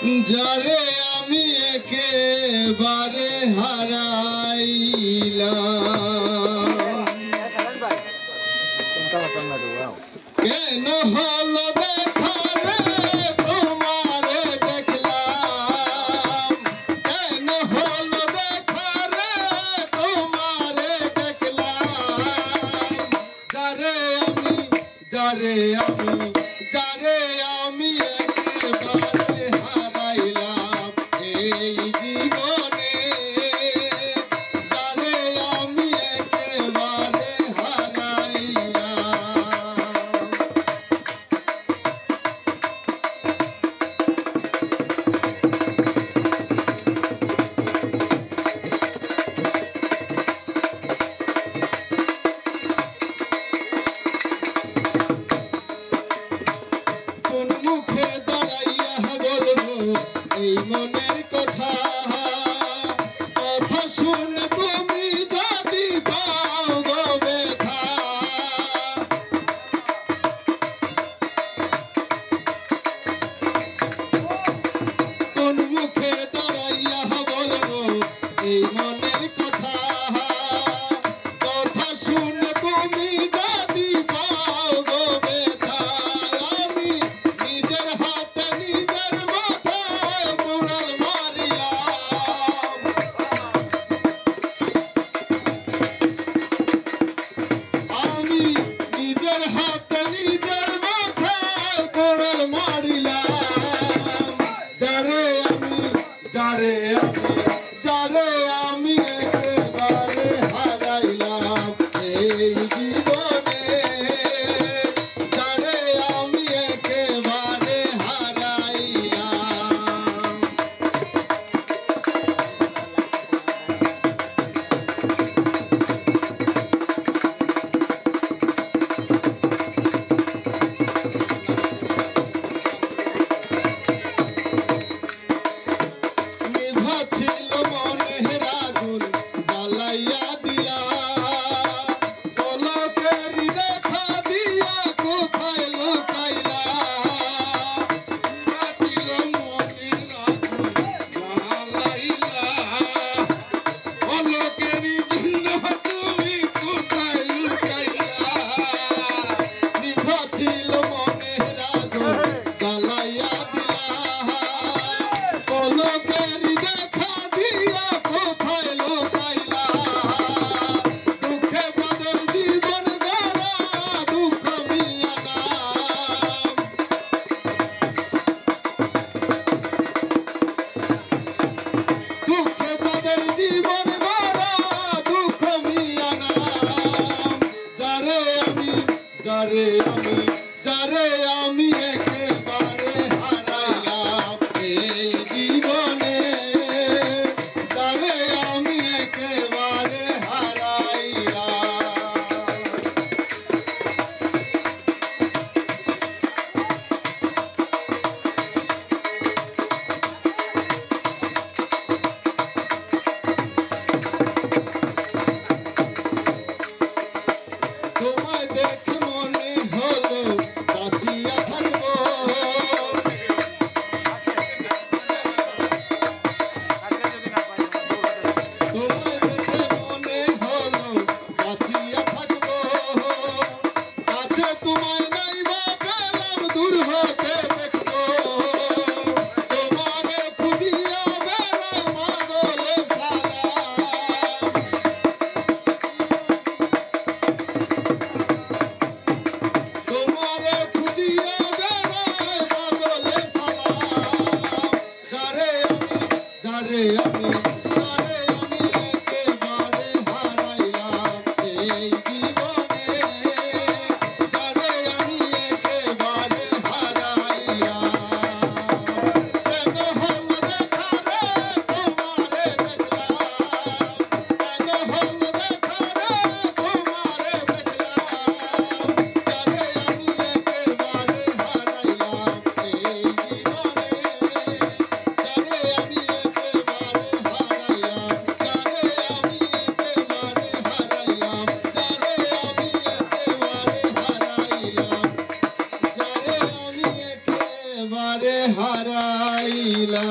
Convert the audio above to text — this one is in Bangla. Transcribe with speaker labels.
Speaker 1: যারে আমি একেবারে হারাইলাম, কেন হলো দেখা রে তোমারে দেখলাম, কেন হলো দেখা রে তোমারে দেখলাম, যারে আমি যারে আমি যারে আমি একেবারে হারাইলাম এই জীবনে, যারে আমি একেবারে কোন মুখে দাঁড়াইয়া বলবো এই মনের কথা, কথা শুনে তুমি যদি পাও গো ব্যথা, কোন মুখে দাঁড়াইয়া বলবো এই মনের কথা, কথা শুনে তুমি যদি পাও গো ব্যথা, আমি নিজের হাতে নিজের মাথায় কুড়াল মারিলাম, আমি নিজের হাতে নিজের মাথায় কুড়াল মারিলাম, যারে আমি যারে আমি যারে আমি একেবারে হারাইলাম এই জীবনে, যারে আমি একেবারে হারাইলাম। নিভা ছিল মনের আগুন জ্বালাইয়া দিয়া, পলকের দেখা দিয়া কোথায় লুকাইলা, নিভা ছিল মনের আগুন জ্বালাইলা, পলকের জন্য তুমি কোথায় লুকাইলা, নিভা ছিল মনের আগুন জ্বালাইয়া দিয়া, পলকের দেখা দিয়া কোথায় লুকাইলা, দুঃখে তাদের জীবন গড়া দুঃখ মিয়া নাম, দুঃখে তাদের জীবন গড়া দুঃখ মিয়া নাম, যারে আমি যারে আমি যারে আমি একেবারে হারাইলাম এই জীবনে, হারাইলাম।